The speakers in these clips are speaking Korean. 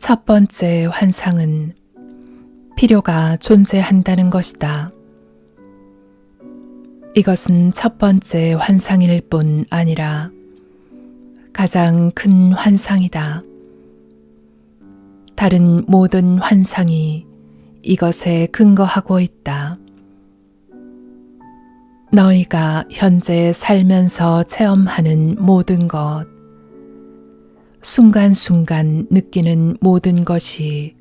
첫 번째 환상은 필요가 존재한다는 것이다. 이것은 첫 번째 환상일 뿐 아니라 가장 큰 환상이다. 다른 모든 환상이 이것에 근거하고 있다. 너희가 현재 살면서 체험하는 모든 것, 순간순간 느끼는 모든 것이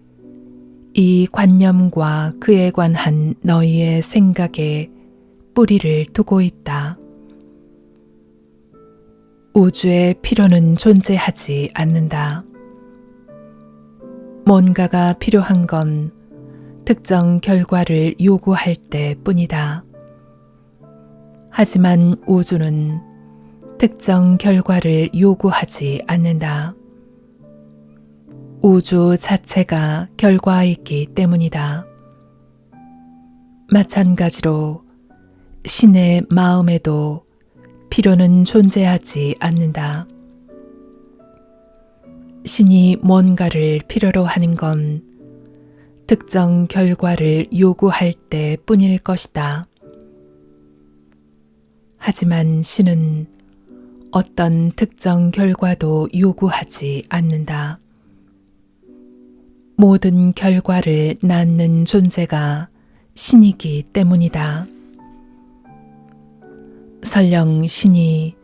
이 관념과 그에 관한 너희의 생각에 뿌리를 두고 있다. 우주의 필요는 존재하지 않는다. 뭔가가 필요한 건 특정 결과를 요구할 때 뿐이다. 하지만 우주는 특정 결과를 요구하지 않는다. 우주 자체가 결과이기 때문이다. 마찬가지로 신의 마음에도 필요는 존재하지 않는다. 신이 뭔가를 필요로 하는 건 특정 결과를 요구할 때 뿐일 것이다. 하지만 신은 어떤 특정 결과도 요구하지 않는다. 모든 결과를 낳는 존재가 신이기 때문이다. 설령 신이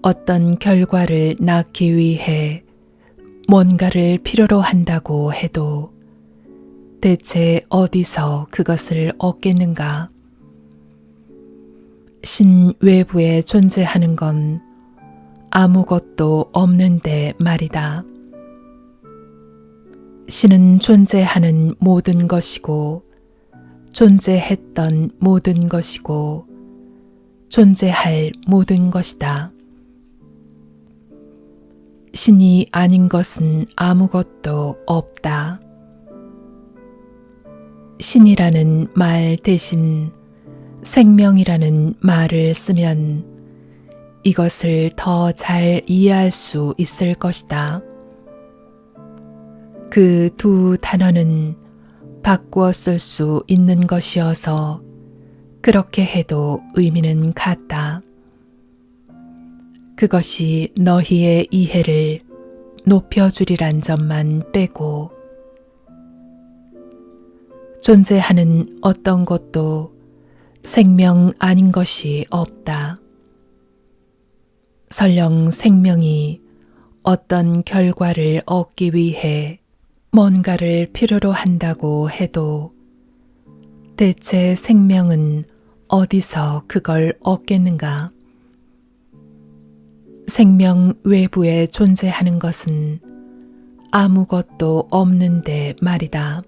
어떤 결과를 낳기 위해 뭔가를 필요로 한다고 해도 대체 어디서 그것을 얻겠는가? 신 외부에 존재하는 건 아무것도 없는데 말이다. 신은 존재하는 모든 것이고, 존재했던 모든 것이고, 존재할 모든 것이다. 신이 아닌 것은 아무것도 없다. 신이라는 말 대신 생명이라는 말을 쓰면 이것을 더 잘 이해할 수 있을 것이다. 그 두 단어는 바꾸어 쓸 수 있는 것이어서 그렇게 해도 의미는 같다. 그것이 너희의 이해를 높여주리란 점만 빼고 존재하는 어떤 것도 생명 아닌 것이 없다. 설령 생명이 어떤 결과를 얻기 위해 뭔가를 필요로 한다고 해도 대체 생명은 어디서 그걸 얻겠는가? 생명 외부에 존재하는 것은 아무것도 없는데 말이다.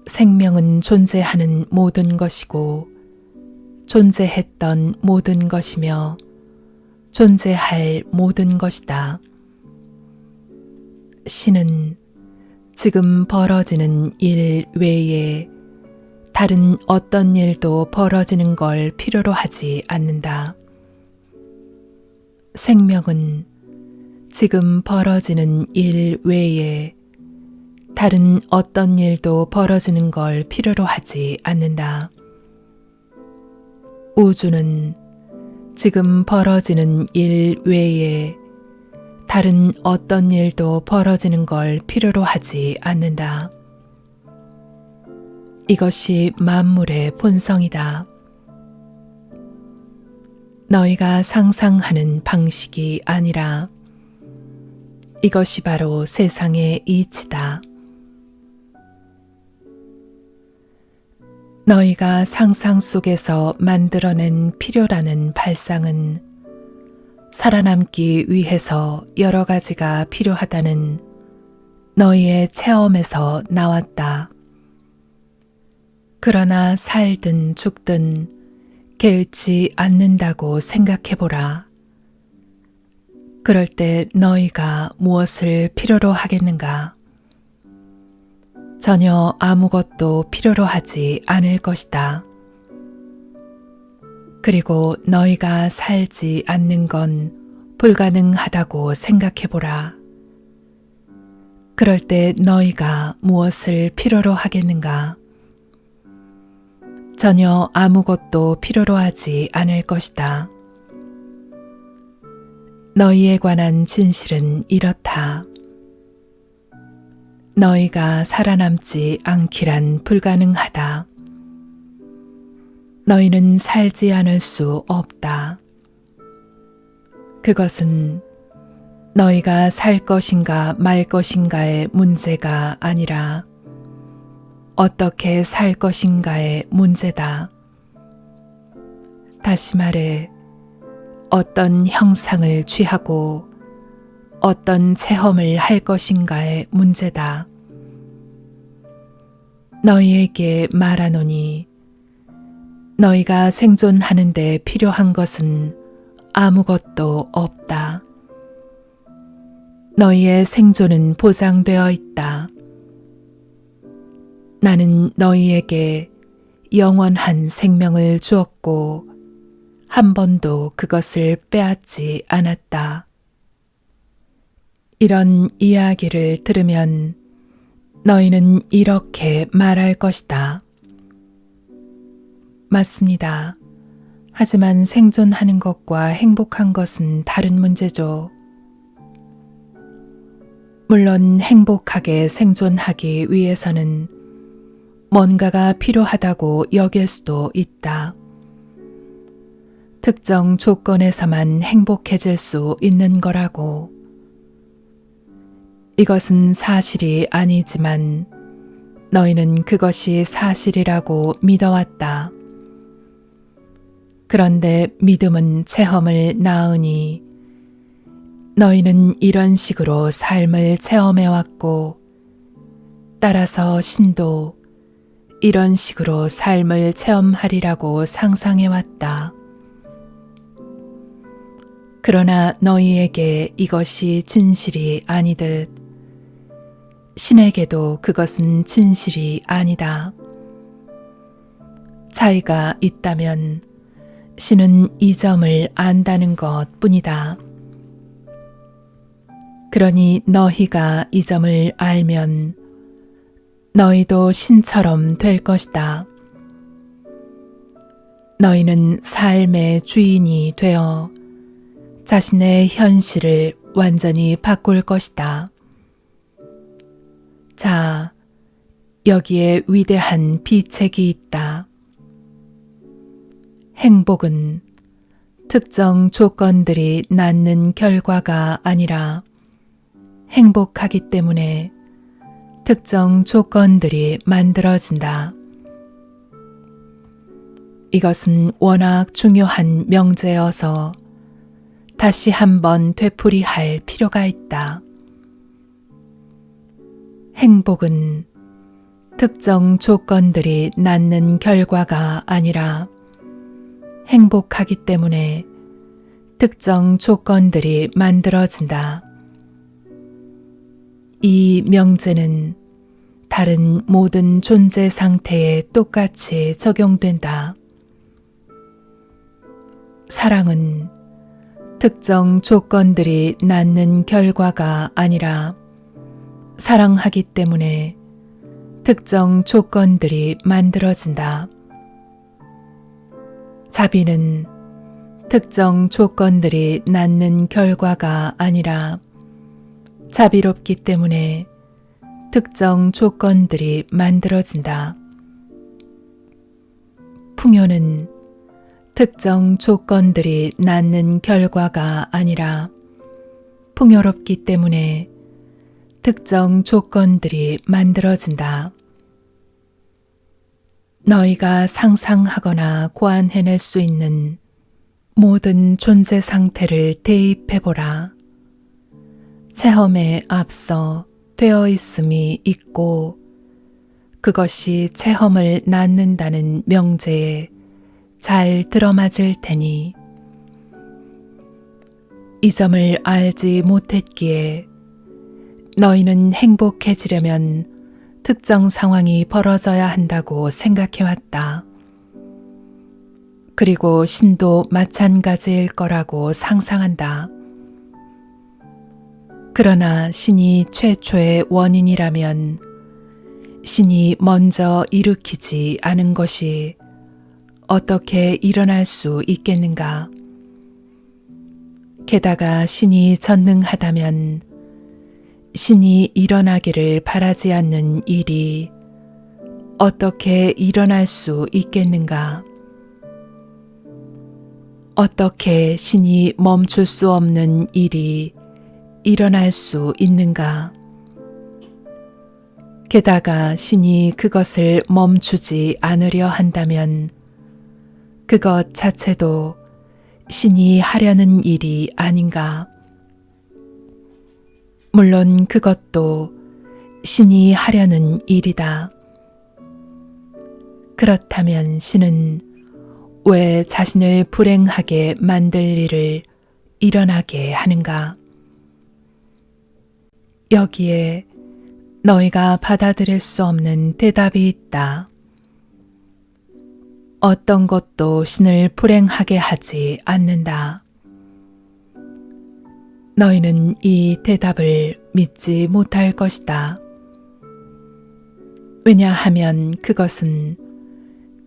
생명은 존재하는 모든 것이고 존재했던 모든 것이며 존재할 모든 것이다. 신은 지금 벌어지는 일 외에 다른 어떤 일도 벌어지는 걸 필요로 하지 않는다. 생명은 지금 벌어지는 일 외에 다른 어떤 일도 벌어지는 걸 필요로 하지 않는다. 우주는 지금 벌어지는 일 외에 다른 어떤 일도 벌어지는 걸 필요로 하지 않는다. 이것이 만물의 본성이다. 너희가 상상하는 방식이 아니라 이것이 바로 세상의 이치다. 너희가 상상 속에서 만들어낸 필요라는 발상은 살아남기 위해서 여러 가지가 필요하다는 너희의 체험에서 나왔다. 그러나 살든 죽든 개의치 않는다고 생각해보라. 그럴 때 너희가 무엇을 필요로 하겠는가? 전혀 아무것도 필요로 하지 않을 것이다. 그리고 너희가 살지 않는 건 불가능하다고 생각해보라. 그럴 때 너희가 무엇을 필요로 하겠는가? 전혀 아무것도 필요로 하지 않을 것이다. 너희에 관한 진실은 이렇다. 너희가 살아남지 않기란 불가능하다. 너희는 살지 않을 수 없다. 그것은 너희가 살 것인가 말 것인가의 문제가 아니라 어떻게 살 것인가의 문제다. 다시 말해, 어떤 형상을 취하고 어떤 체험을 할 것인가의 문제다. 너희에게 말하노니 너희가 생존하는 데 필요한 것은 아무것도 없다. 너희의 생존은 보장되어 있다. 나는 너희에게 영원한 생명을 주었고 한 번도 그것을 빼앗지 않았다. 이런 이야기를 들으면 너희는 이렇게 말할 것이다. 맞습니다. 하지만 생존하는 것과 행복한 것은 다른 문제죠. 물론 행복하게 생존하기 위해서는 뭔가가 필요하다고 여길 수도 있다. 특정 조건에서만 행복해질 수 있는 거라고. 이것은 사실이 아니지만 너희는 그것이 사실이라고 믿어왔다. 그런데 믿음은 체험을 낳으니 너희는 이런 식으로 삶을 체험해왔고 따라서 신도 이런 식으로 삶을 체험하리라고 상상해왔다. 그러나 너희에게 이것이 진실이 아니듯 신에게도 그것은 진실이 아니다. 차이가 있다면 신은 이 점을 안다는 것 뿐이다. 그러니 너희가 이 점을 알면 너희도 신처럼 될 것이다. 너희는 삶의 주인이 되어 자신의 현실을 완전히 바꿀 것이다. 자, 여기에 위대한 비책이 있다. 행복은 특정 조건들이 낳는 결과가 아니라 행복하기 때문에 특정 조건들이 만들어진다. 이것은 워낙 중요한 명제여서 다시 한번 되풀이할 필요가 있다. 행복은 특정 조건들이 낳는 결과가 아니라 행복하기 때문에 특정 조건들이 만들어진다. 이 명제는 다른 모든 존재 상태에 똑같이 적용된다. 사랑은 특정 조건들이 낳는 결과가 아니라 사랑하기 때문에 특정 조건들이 만들어진다. 자비는 특정 조건들이 낳는 결과가 아니라 자비롭기 때문에 특정 조건들이 만들어진다. 풍요는 특정 조건들이 낳는 결과가 아니라 풍요롭기 때문에 특정 조건들이 만들어진다. 너희가 상상하거나 고안해낼 수 있는 모든 존재 상태를 대입해보라. 체험에 앞서 되어 있음이 있고 그것이 체험을 낳는다는 명제에 잘 들어맞을 테니 이 점을 알지 못했기에 너희는 행복해지려면 특정 상황이 벌어져야 한다고 생각해왔다. 그리고 신도 마찬가지일 거라고 상상한다. 그러나 신이 최초의 원인이라면 신이 먼저 일으키지 않은 것이 어떻게 일어날 수 있겠는가? 게다가 신이 전능하다면 신이 일어나기를 바라지 않는 일이 어떻게 일어날 수 있겠는가? 어떻게 신이 멈출 수 없는 일이 일어날 수 있는가? 게다가 신이 그것을 멈추지 않으려 한다면 그것 자체도 신이 하려는 일이 아닌가? 물론 그것도 신이 하려는 일이다. 그렇다면 신은 왜 자신을 불행하게 만들 일을 일어나게 하는가? 여기에 너희가 받아들일 수 없는 대답이 있다. 어떤 것도 신을 불행하게 하지 않는다. 너희는 이 대답을 믿지 못할 것이다. 왜냐하면 그것은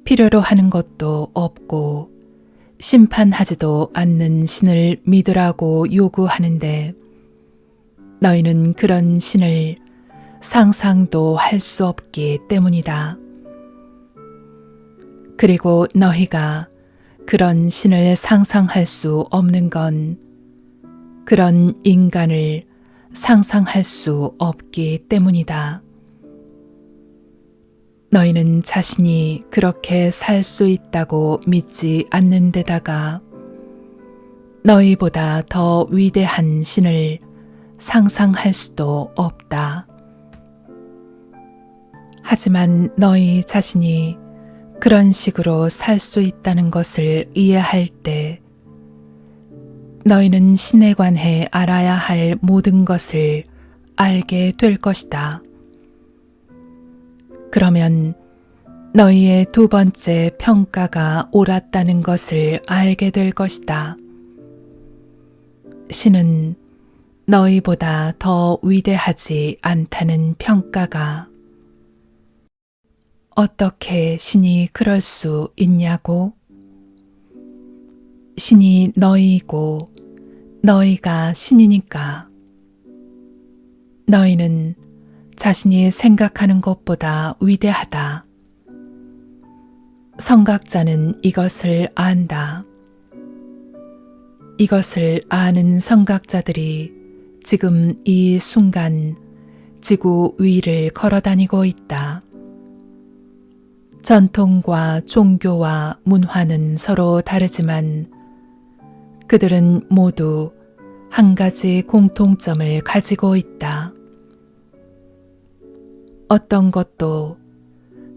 필요로 하는 것도 없고 심판하지도 않는 신을 믿으라고 요구하는데 너희는 그런 신을 상상도 할 수 없기 때문이다. 그리고 너희가 그런 신을 상상할 수 없는 건 그런 인간을 상상할 수 없기 때문이다. 너희는 자신이 그렇게 살 수 있다고 믿지 않는 데다가 너희보다 더 위대한 신을 상상할 수도 없다. 하지만 너희 자신이 그런 식으로 살 수 있다는 것을 이해할 때 너희는 신에 관해 알아야 할 모든 것을 알게 될 것이다. 그러면 너희의 두 번째 평가가 옳았다는 것을 알게 될 것이다. 신은 너희보다 더 위대하지 않다는 평가가 어떻게 신이 그럴 수 있냐고? 신이 너희이고 너희가 신이니까. 너희는 자신이 생각하는 것보다 위대하다. 성각자는 이것을 안다. 이것을 아는 성각자들이 지금 이 순간 지구 위를 걸어다니고 있다. 전통과 종교와 문화는 서로 다르지만 그들은 모두 한 가지 공통점을 가지고 있다. 어떤 것도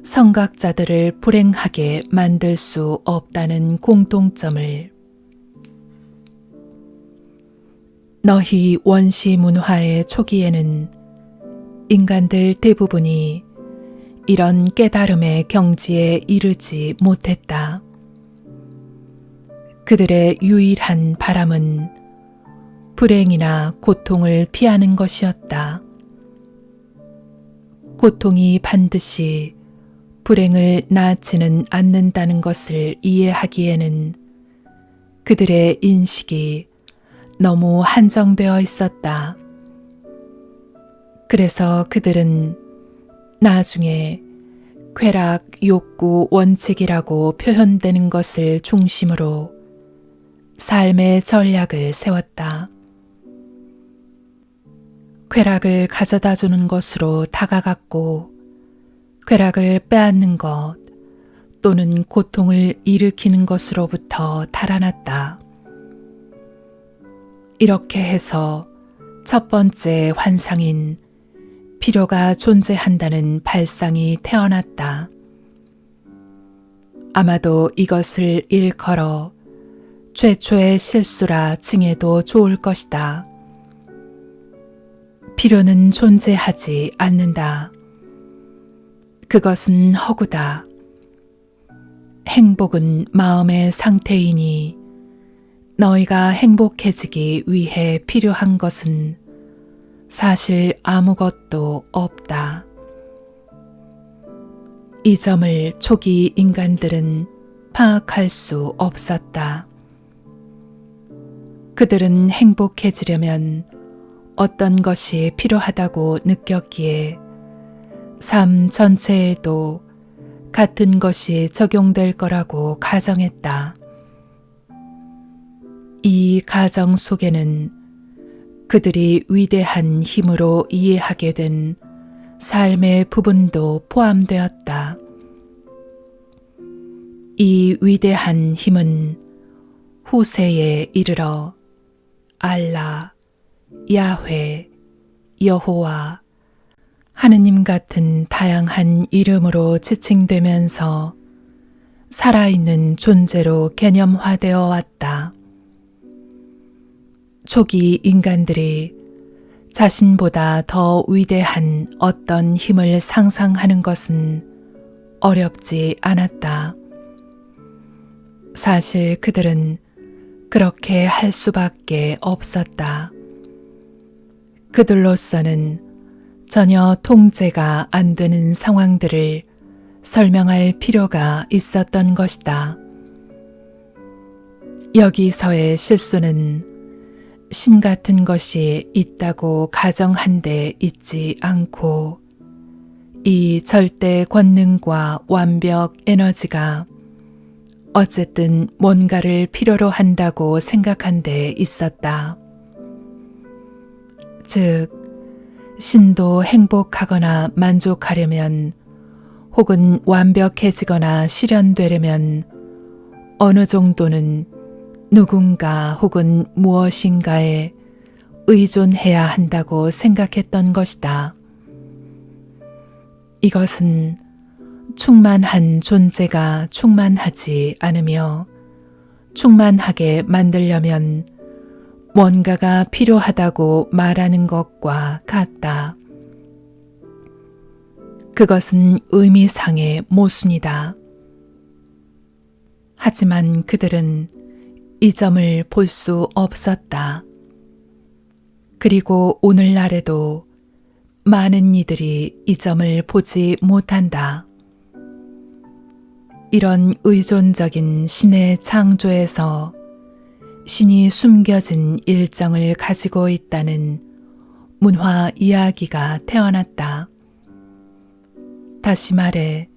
성각자들을 불행하게 만들 수 없다는 공통점을. 너희 원시 문화의 초기에는 인간들 대부분이 이런 깨달음의 경지에 이르지 못했다. 그들의 유일한 바람은 불행이나 고통을 피하는 것이었다. 고통이 반드시 불행을 낳지는 않는다는 것을 이해하기에는 그들의 인식이 너무 한정되어 있었다. 그래서 그들은 나중에 쾌락 욕구 원칙이라고 표현되는 것을 중심으로 삶의 전략을 세웠다. 쾌락을 가져다 주는 것으로 다가갔고 쾌락을 빼앗는 것 또는 고통을 일으키는 것으로부터 달아났다. 이렇게 해서 첫 번째 환상인 필요가 존재한다는 발상이 태어났다. 아마도 이것을 일컬어 최초의 실수라 칭해도 좋을 것이다. 필요는 존재하지 않는다. 그것은 허구다. 행복은 마음의 상태이니 너희가 행복해지기 위해 필요한 것은 사실 아무것도 없다. 이 점을 초기 인간들은 파악할 수 없었다. 그들은 행복해지려면 어떤 것이 필요하다고 느꼈기에 삶 전체에도 같은 것이 적용될 거라고 가정했다. 이 가정 속에는 그들이 위대한 힘으로 이해하게 된 삶의 부분도 포함되었다. 이 위대한 힘은 후세에 이르러 알라, 야훼, 여호와, 하느님 같은 다양한 이름으로 지칭되면서 살아있는 존재로 개념화되어 왔다. 초기 인간들이 자신보다 더 위대한 어떤 힘을 상상하는 것은 어렵지 않았다. 사실 그들은 그렇게 할 수밖에 없었다. 그들로서는 전혀 통제가 안 되는 상황들을 설명할 필요가 있었던 것이다. 여기서의 실수는 신 같은 것이 있다고 가정한 데 있지 않고 이 절대 권능과 완벽 에너지가 어쨌든 뭔가를 필요로 한다고 생각한 데 있었다. 즉, 신도 행복하거나 만족하려면 혹은 완벽해지거나 실현되려면 어느 정도는 누군가 혹은 무엇인가에 의존해야 한다고 생각했던 것이다. 이것은 충만한 존재가 충만하지 않으며 충만하게 만들려면 뭔가가 필요하다고 말하는 것과 같다. 그것은 의미상의 모순이다. 하지만 그들은 이 점을 볼 수 없었다. 그리고 오늘날에도 많은 이들이 이 점을 보지 못한다. 이런 의존적인 신의 창조에서 신이 숨겨진 일정을 가지고 있다는 문화 이야기가 태어났다. 다시 말해,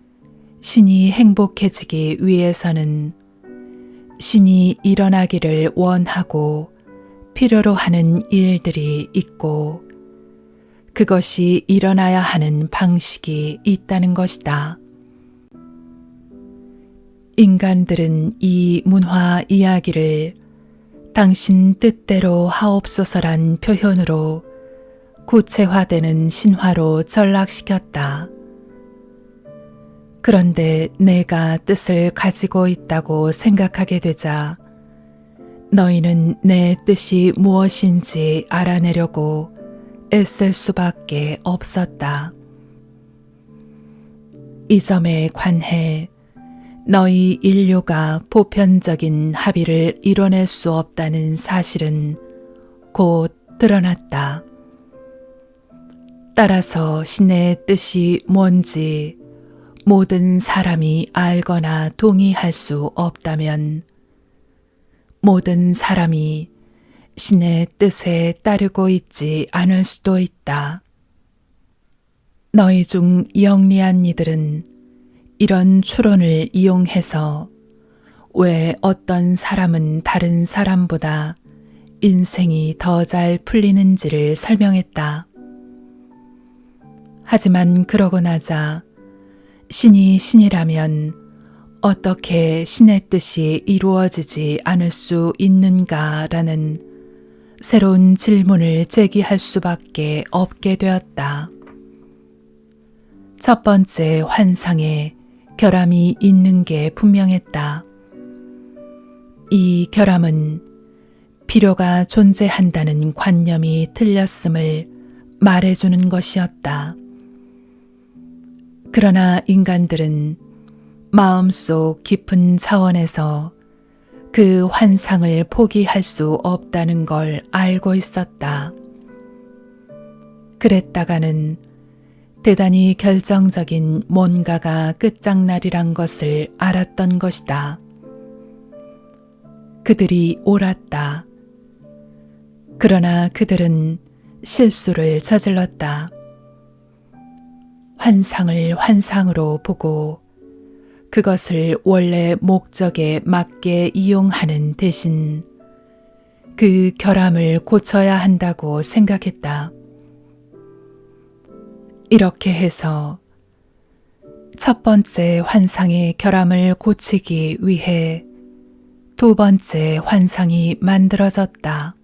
신이 행복해지기 위해서는 신이 일어나기를 원하고 필요로 하는 일들이 있고 그것이 일어나야 하는 방식이 있다는 것이다. 인간들은 이 문화 이야기를 당신 뜻대로 하옵소서란 표현으로 구체화되는 신화로 전락시켰다. 그런데 내가 뜻을 가지고 있다고 생각하게 되자 너희는 내 뜻이 무엇인지 알아내려고 애쓸 수밖에 없었다. 이 점에 관해 너희 인류가 보편적인 합의를 이뤄낼 수 없다는 사실은 곧 드러났다. 따라서 신의 뜻이 뭔지 모든 사람이 알거나 동의할 수 없다면 모든 사람이 신의 뜻에 따르고 있지 않을 수도 있다. 너희 중 영리한 이들은 이런 추론을 이용해서 왜 어떤 사람은 다른 사람보다 인생이 더 잘 풀리는지를 설명했다. 하지만 그러고 나자 신이 신이라면 어떻게 신의 뜻이 이루어지지 않을 수 있는가라는 새로운 질문을 제기할 수밖에 없게 되었다. 첫 번째 환상에 결함이 있는 게 분명했다. 이 결함은 필요가 존재한다는 관념이 틀렸음을 말해주는 것이었다. 그러나 인간들은 마음속 깊은 차원에서 그 환상을 포기할 수 없다는 걸 알고 있었다. 그랬다가는 대단히 결정적인 뭔가가 끝장나리란 것을 알았던 것이다. 그들이 옳았다. 그러나 그들은 실수를 저질렀다. 환상을 환상으로 보고 그것을 원래 목적에 맞게 이용하는 대신 그 결함을 고쳐야 한다고 생각했다. 이렇게 해서 첫 번째 환상의 결함을 고치기 위해 두 번째 환상이 만들어졌다.